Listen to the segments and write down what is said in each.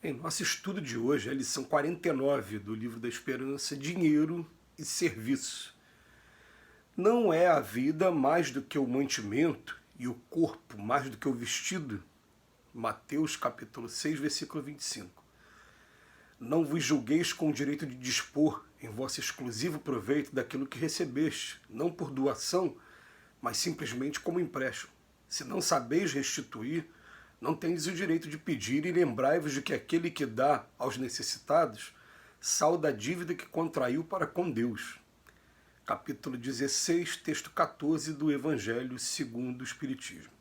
Em nosso estudo de hoje, a lição 49 do Livro da Esperança, Dinheiro e Serviço. Não é a vida mais do que o mantimento e o corpo mais do que o vestido? Mateus capítulo 6, versículo 25. Não vos julgueis com o direito de dispor em vosso exclusivo proveito daquilo que recebeste, não por doação, mas simplesmente como empréstimo. Se não sabeis restituir, não tendes o direito de pedir, e lembrai-vos de que aquele que dá aos necessitados salda a dívida que contraiu para com Deus. Capítulo 16, texto 14 do Evangelho segundo o Espiritismo.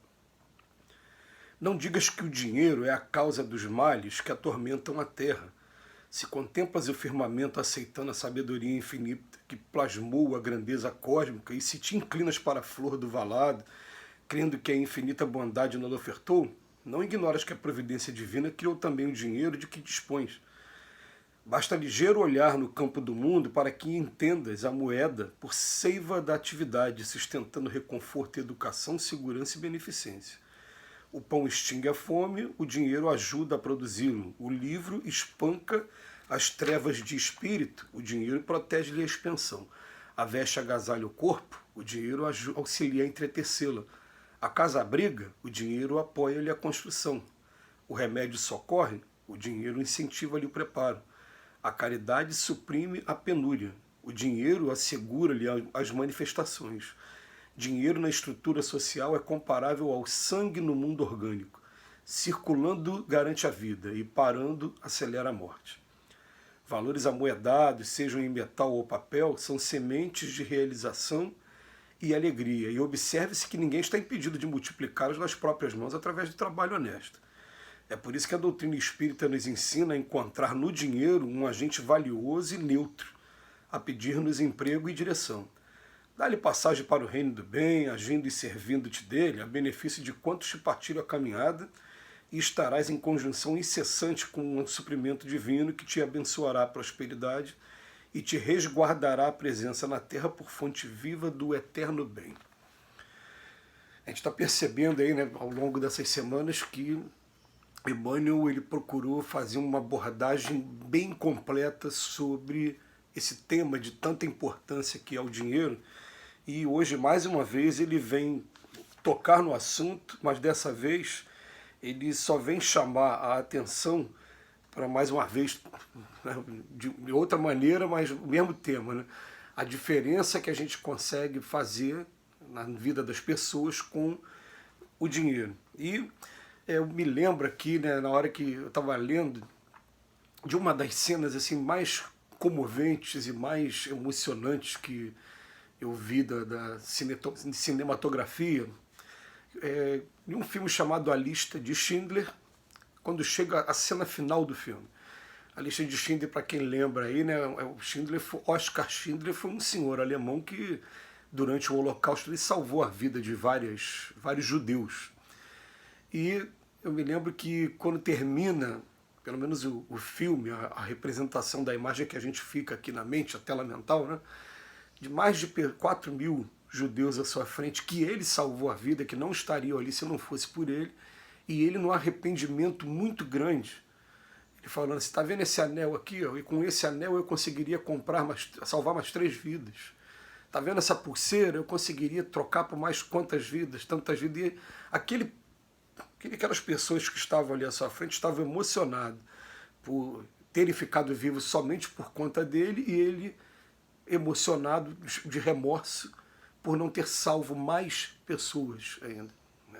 Não digas que o dinheiro é a causa dos males que atormentam a terra. Se contemplas o firmamento aceitando a sabedoria infinita que plasmou a grandeza cósmica, e se te inclinas para a flor do valado, crendo que a infinita bondade não ofertou, não ignoras que a providência divina criou também o dinheiro de que dispões. Basta ligeiro olhar no campo do mundo para que entendas a moeda por seiva da atividade, sustentando reconforto, educação, segurança e beneficência. O pão extingue a fome, o dinheiro ajuda a produzi-lo. O livro espanca as trevas de espírito, o dinheiro protege-lhe a expensão. A veste agasalha o corpo, o dinheiro auxilia a entretecê-la. A casa abriga, o dinheiro apoia-lhe a construção. O remédio socorre, o dinheiro incentiva-lhe o preparo. A caridade suprime a penúria, o dinheiro assegura-lhe as manifestações. Dinheiro na estrutura social é comparável ao sangue no mundo orgânico. Circulando garante a vida e parando acelera a morte. Valores amoedados, sejam em metal ou papel, são sementes de realização e alegria. E observe-se que ninguém está impedido de multiplicá-los nas próprias mãos através do trabalho honesto. É por isso que a doutrina espírita nos ensina a encontrar no dinheiro um agente valioso e neutro, a pedir-nos emprego e direção. Dá-lhe passagem para o reino do bem, agindo e servindo-te dele, a benefício de quantos te partilham a caminhada, e estarás em conjunção incessante com um suprimento divino que te abençoará a prosperidade e te resguardará a presença na terra por fonte viva do eterno bem. A gente está percebendo aí, né, ao longo dessas semanas, que Emmanuel ele procurou fazer uma abordagem bem completa sobre esse tema de tanta importância que é o dinheiro, e hoje, mais uma vez, ele vem tocar no assunto, mas dessa vez ele só vem chamar a atenção para, mais uma vez, de outra maneira, mas o mesmo tema, né? A diferença que a gente consegue fazer na vida das pessoas com o dinheiro. E eu me lembro aqui, né, na hora que eu estava lendo, de uma das cenas assim, mais comoventes e mais emocionantes que eu vi da cinematografia, em um filme chamado A Lista de Schindler, quando chega a cena final do filme. A Lista de Schindler, para quem lembra aí, né, Oskar Schindler foi um senhor alemão que, durante o Holocausto, ele salvou a vida de vários judeus. E eu me lembro que quando termina, pelo menos o filme, a representação da imagem que a gente fica aqui na mente, a tela mental, né, de mais de 4.000 judeus à sua frente, que ele salvou a vida, que não estariam ali se não fosse por ele, e ele num arrependimento muito grande, ele falando assim, está vendo esse anel aqui? Ó, e com esse anel eu conseguiria salvar mais 3 vidas. Está vendo essa pulseira? Eu conseguiria trocar por mais quantas vidas, tantas vidas. E aquelas pessoas que estavam ali à sua frente estavam emocionadas por terem ficado vivos somente por conta dele, e ele emocionado de remorso por não ter salvo mais pessoas ainda, né?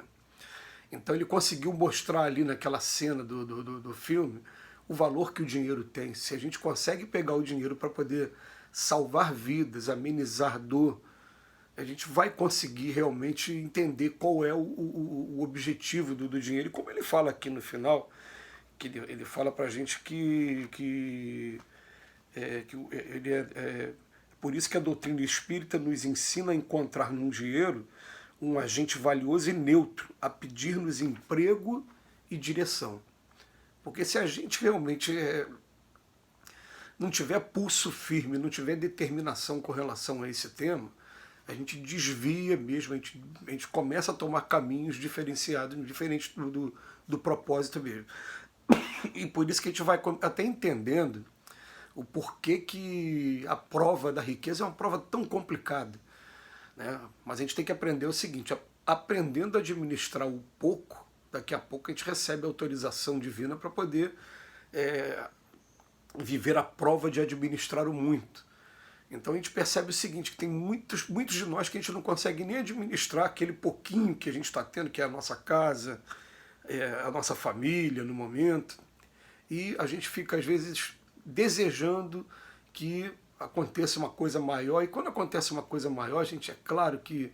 Então ele conseguiu mostrar ali naquela cena do filme o valor que o dinheiro tem. Se a gente consegue pegar o dinheiro para poder salvar vidas, amenizar dor, a gente vai conseguir realmente entender qual é o objetivo do dinheiro. E como ele fala aqui no final, que ele fala para a gente que ele por isso que a doutrina espírita nos ensina a encontrar no dinheiro um agente valioso e neutro, a pedir-nos emprego e direção. Porque se a gente realmente não tiver pulso firme, não tiver determinação com relação a esse tema, a gente desvia mesmo, a gente começa a tomar caminhos diferenciados, diferentes do propósito mesmo. E por isso que a gente vai até entendendo o porquê que a prova da riqueza é uma prova tão complicada, né? Mas a gente tem que aprender o seguinte: aprendendo a administrar o pouco, daqui a pouco a gente recebe a autorização divina para poder é, viver a prova de administrar o muito. Então a gente percebe o seguinte, que tem muitos de nós que a gente não consegue nem administrar aquele pouquinho que a gente está tendo, que é a nossa casa, a nossa família no momento, e a gente fica às vezes desejando que aconteça uma coisa maior, e quando acontece uma coisa maior, gente, é claro que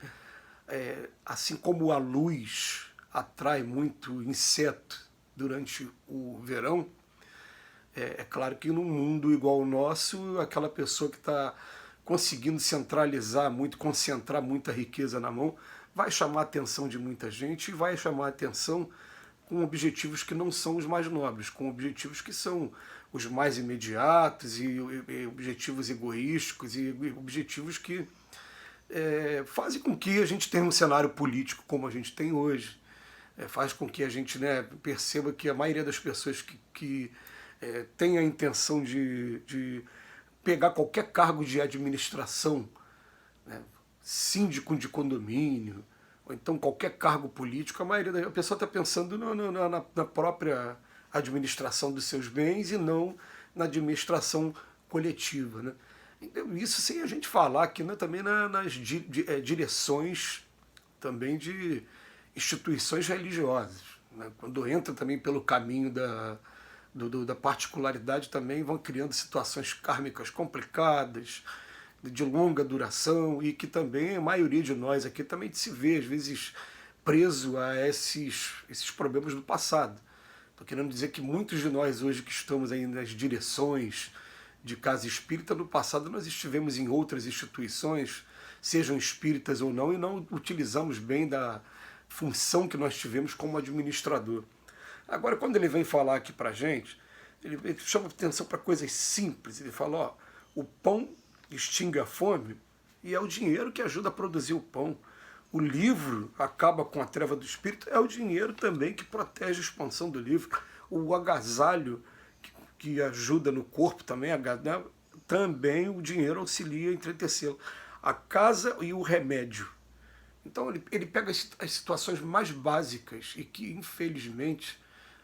assim como a luz atrai muito inseto durante o verão, é claro que num mundo igual ao nosso, aquela pessoa que está conseguindo centralizar muito, concentrar muita riqueza na mão, vai chamar a atenção de muita gente e vai chamar a atenção com objetivos que não são os mais nobres, com objetivos que são os mais imediatos e objetivos egoísticos e objetivos que fazem com que a gente tenha um cenário político como a gente tem hoje. Faz com que a gente, né, perceba que a maioria das pessoas que tem a intenção de pegar qualquer cargo de administração, né, síndico de condomínio, ou então qualquer cargo político, a maioria da pessoa está pensando na própria administração dos seus bens e não na administração coletiva, né? Então, isso sem a gente falar aqui, né, também nas direções também de instituições religiosas, né? Quando entra também pelo caminho da particularidade, também vão criando situações kármicas complicadas, de longa duração, e que também a maioria de nós aqui também se vê, às vezes, preso a esses problemas do passado. Estou querendo dizer que muitos de nós hoje que estamos aí nas direções de casa espírita, no passado nós estivemos em outras instituições, sejam espíritas ou não, e não utilizamos bem da função que nós tivemos como administrador. Agora, quando ele vem falar aqui para a gente, ele chama atenção para coisas simples. Ele fala, ó, o pão extingue a fome e é o dinheiro que ajuda a produzir o pão. O livro acaba com a treva do espírito, é o dinheiro também que protege a expansão do livro. O agasalho que ajuda no corpo também, também o dinheiro auxilia a entretecê-lo. A casa e o remédio. Então ele pega as situações mais básicas e que, infelizmente,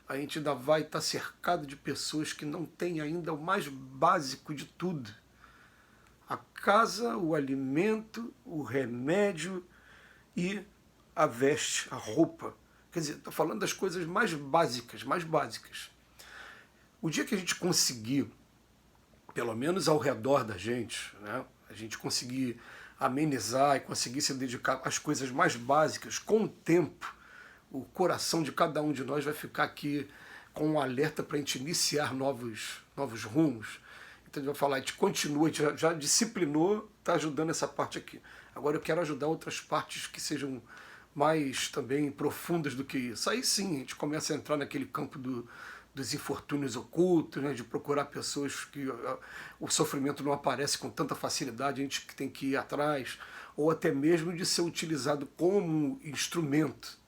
a gente ainda vai estar cercado de pessoas que não têm ainda o mais básico de tudo. A casa, o alimento, o remédio e a veste, a roupa. Quer dizer, estou falando das coisas mais básicas, mais básicas. O dia que a gente conseguir, pelo menos ao redor da gente, né, a gente conseguir amenizar e conseguir se dedicar às coisas mais básicas, com o tempo, o coração de cada um de nós vai ficar aqui com um alerta para a gente iniciar novos rumos. Então a gente vai falar, a gente continua, a gente já disciplinou, está ajudando essa parte aqui. Agora eu quero ajudar outras partes que sejam mais também profundas do que isso. Aí sim, a gente começa a entrar naquele campo dos infortúnios ocultos, né, de procurar pessoas que o sofrimento não aparece com tanta facilidade, a gente tem que ir atrás, ou até mesmo de ser utilizado como instrumento.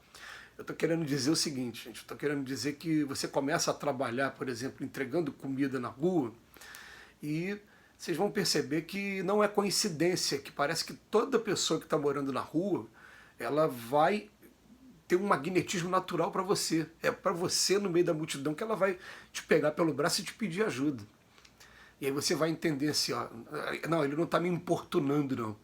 Eu estou querendo dizer o seguinte, gente, estou querendo dizer que você começa a trabalhar, por exemplo, entregando comida na rua, e vocês vão perceber que não é coincidência, que parece que toda pessoa que está morando na rua, ela vai ter um magnetismo natural para você. É para você, no meio da multidão, que ela vai te pegar pelo braço e te pedir ajuda. E aí você vai entender assim, ó, não, ele não está me importunando, não.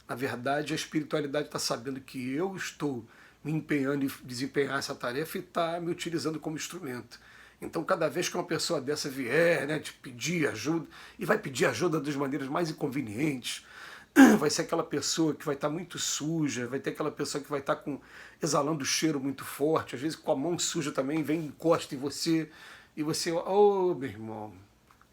Na verdade, a espiritualidade está sabendo que eu estou me empenhando em desempenhar essa tarefa e está me utilizando como instrumento. Então, cada vez que uma pessoa dessa vier, né, te pedir ajuda, e vai pedir ajuda das maneiras mais inconvenientes, vai ser aquela pessoa que vai estar muito suja, vai ter aquela pessoa que vai estar exalando cheiro muito forte, às vezes com a mão suja também, vem, encosta em você, e você, oh, meu irmão,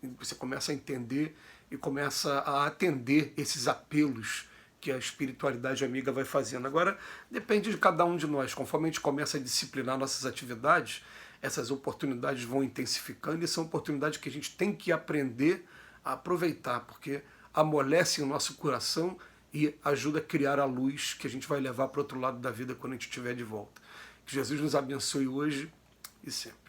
e você começa a entender e começa a atender esses apelos que a espiritualidade amiga vai fazendo. Agora, depende de cada um de nós. Conforme a gente começa a disciplinar nossas atividades, essas oportunidades vão intensificando e são oportunidades que a gente tem que aprender a aproveitar, porque amolece o nosso coração e ajuda a criar a luz que a gente vai levar para o outro lado da vida quando a gente estiver de volta. Que Jesus nos abençoe hoje e sempre.